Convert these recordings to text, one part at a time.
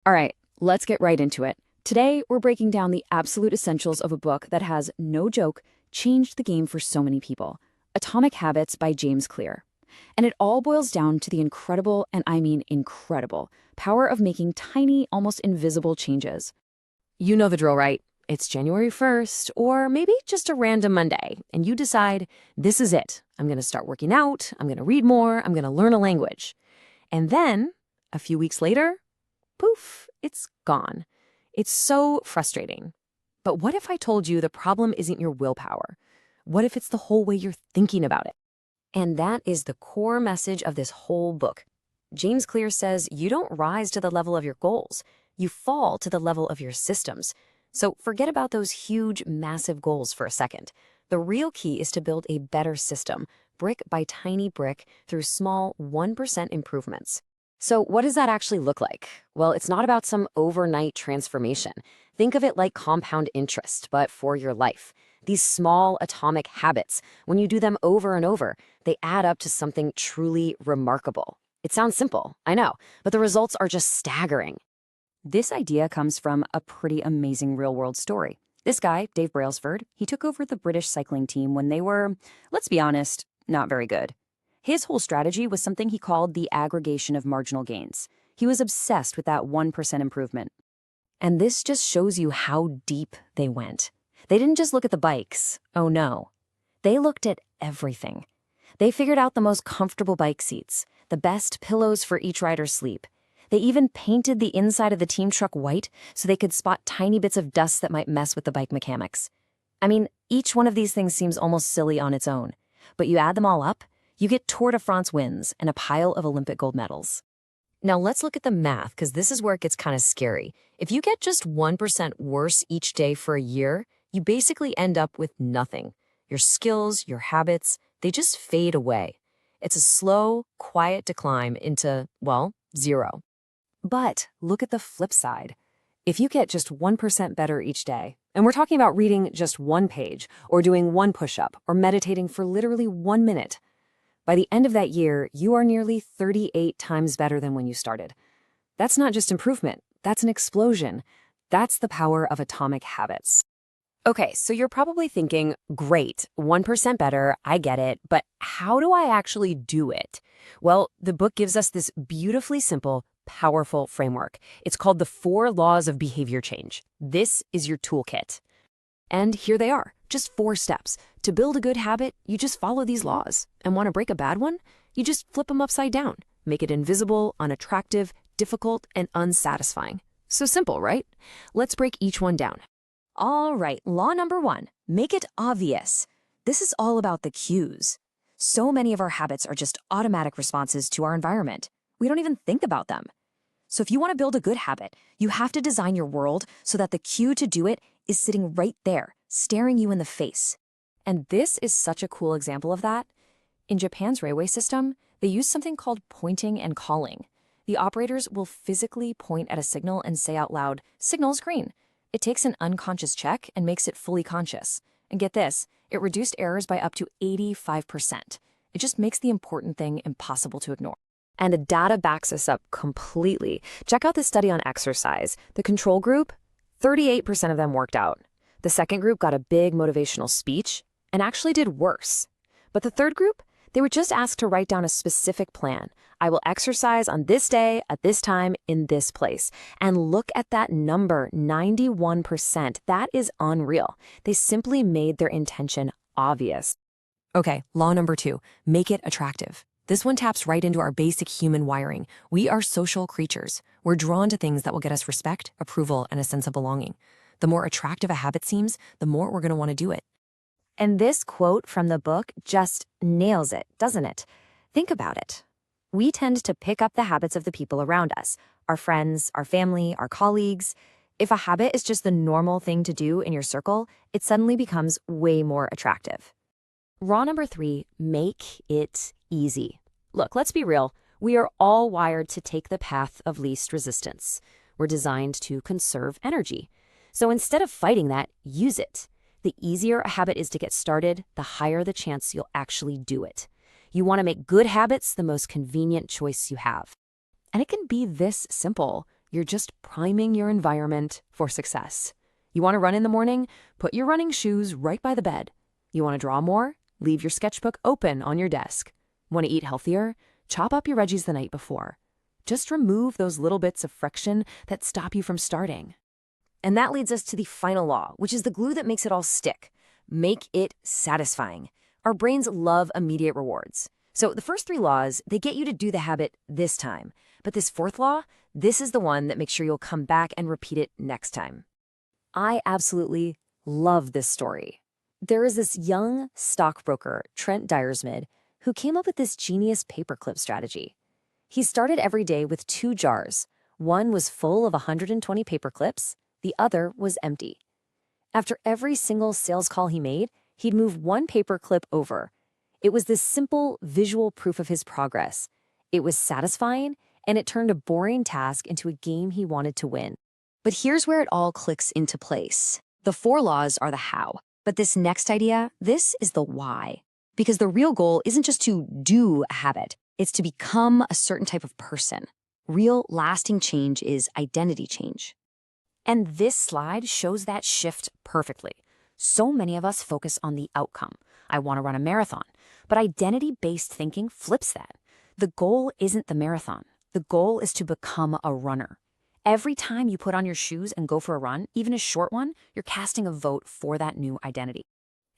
All right, let's get right into it. Today, we're breaking down the absolute essentials of a book that has, no joke, changed the game for so many people. Atomic Habits by James Clear. And it all boils down to the incredible, and I mean incredible, power of making tiny, almost invisible changes. You know the drill, right? It's January 1st, or maybe just a random Monday, and you decide, this is it. I'm going to start working out, I'm going to read more, I'm going to learn a language. And then, a few weeks later, poof, it's gone. It's so frustrating. But what if I told you the problem isn't your willpower? What if it's the whole way you're thinking about it? And that is the core message of this whole book. James Clear says you don't rise to the level of your goals. You fall to the level of your systems. So forget about those huge, massive goals for a second. The real key is to build a better system, brick by tiny brick, through small 1% improvements. So what does that actually look like? Well, it's not about some overnight transformation. Think of it like compound interest, but for your life. These small atomic habits, when you do them over and over, they add up to something truly remarkable. It sounds simple, I know, but the results are just staggering. This idea comes from a pretty amazing real-world story. This guy, Dave Brailsford, he took over the British cycling team when they were, let's be honest, not very good. His whole strategy was something he called the aggregation of marginal gains. He was obsessed with that 1% improvement. And this just shows you how deep they went. They didn't just look at the bikes. Oh no. They looked at everything. They figured out the most comfortable bike seats, the best pillows for each rider's sleep. They even painted the inside of the team truck white so they could spot tiny bits of dust that might mess with the bike mechanics. I mean, each one of these things seems almost silly on its own, but you add them all up, you get Tour de France wins and a pile of Olympic gold medals. Now let's look at the math, because this is where it gets kind of scary. If you get just 1% worse each day for a year, you basically end up with nothing. Your skills, your habits, they just fade away. It's a slow, quiet decline into, well, zero. But look at the flip side. If you get just 1% better each day, and we're talking about reading just one page, or doing one push-up, or meditating for literally 1 minute, by the end of that year, you are nearly 38 times better than when you started. That's not just improvement, that's an explosion. That's the power of atomic habits. Okay, so you're probably thinking, great, 1% better, I get it, but how do I actually do it? Well, the book gives us this beautifully simple, powerful framework. It's called the 4 Laws of Behavior Change. This is your toolkit. And here they are, just 4 steps. To build a good habit, you just follow these laws. And want to break a bad one? You just flip them upside down. Make it invisible, unattractive, difficult, and unsatisfying. So simple, right? Let's break each one down. All right, law number 1, make it obvious. This is all about the cues. So many of our habits are just automatic responses to our environment. We don't even think about them. So if you want to build a good habit, you have to design your world so that the cue to do it is sitting right there, staring you in the face. And this is such a cool example of that. In Japan's railway system, they use something called pointing and calling. The operators will physically point at a signal and say out loud, "Signal's green." It takes an unconscious check and makes it fully conscious. And get this, it reduced errors by up to 85%. It just makes the important thing impossible to ignore. And the data backs us up completely. Check out this study on exercise. The control group, 38% of them worked out. The second group got a big motivational speech and actually did worse. But the third group, they were just asked to write down a specific plan. I will exercise on this day, at this time, in this place. And look at that number, 91%. That is unreal. They simply made their intention obvious. Okay, law number 2, make it attractive. This one taps right into our basic human wiring. We are social creatures. We're drawn to things that will get us respect, approval, and a sense of belonging. The more attractive a habit seems, the more we're going to want to do it. And this quote from the book just nails it, doesn't it? Think about it. We tend to pick up the habits of the people around us, our friends, our family, our colleagues. If a habit is just the normal thing to do in your circle, it suddenly becomes way more attractive. Law number 3, make it easy. Look, let's be real. We are all wired to take the path of least resistance. We're designed to conserve energy. So instead of fighting that, use it. The easier a habit is to get started, the higher the chance you'll actually do it. You want to make good habits the most convenient choice you have. And it can be this simple. You're just priming your environment for success. You want to run in the morning? Put your running shoes right by the bed. You want to draw more? Leave your sketchbook open on your desk. Want to eat healthier? Chop up your veggies the night before. Just remove those little bits of friction that stop you from starting. And that leads us to the final law, which is the glue that makes it all stick. Make it satisfying. Our brains love immediate rewards. So the first 3 laws, they get you to do the habit this time. But this 4th law, this is the one that makes sure you'll come back and repeat it next time. I absolutely love this story. There is this young stockbroker, Trent Dyersmid, who came up with this genius paperclip strategy. He started every day with 2 jars. One was full of 120 paper clips. The other was empty. After every single sales call he made, he'd move 1 paper clip over. It was this simple visual proof of his progress. It was satisfying, and it turned a boring task into a game he wanted to win. But here's where it all clicks into place. The 4 laws are the how. But this next idea, this is the why. Because the real goal isn't just to do a habit. It's to become a certain type of person. Real, lasting change is identity change. And this slide shows that shift perfectly. So many of us focus on the outcome. I want to run a marathon. But identity-based thinking flips that. The goal isn't the marathon. The goal is to become a runner. Every time you put on your shoes and go for a run, even a short one, you're casting a vote for that new identity.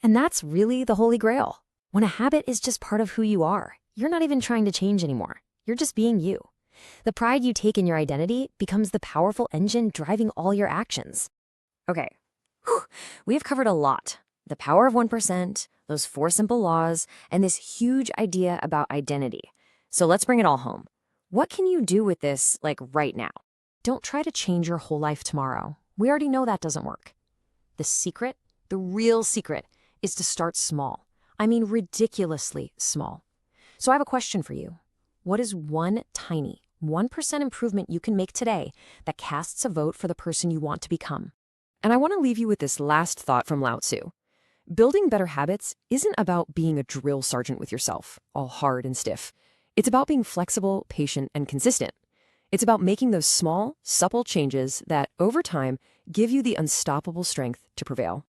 And that's really the holy grail. When a habit is just part of who you are, you're not even trying to change anymore. You're just being you. The pride you take in your identity becomes the powerful engine driving all your actions. Okay, we have covered a lot. The power of 1%, those 4 simple laws, and this huge idea about identity. So let's bring it all home. What can you do with this, right now? Don't try to change your whole life tomorrow. We already know that doesn't work. The secret, the real secret, is to start small. I mean, ridiculously small. So I have a question for you. What is one tiny 1% improvement you can make today that casts a vote for the person you want to become? And I want to leave you with this last thought from Lao Tzu. Building better habits isn't about being a drill sergeant with yourself, all hard and stiff. It's about being flexible, patient, and consistent. It's about making those small, supple changes that, over time, give you the unstoppable strength to prevail.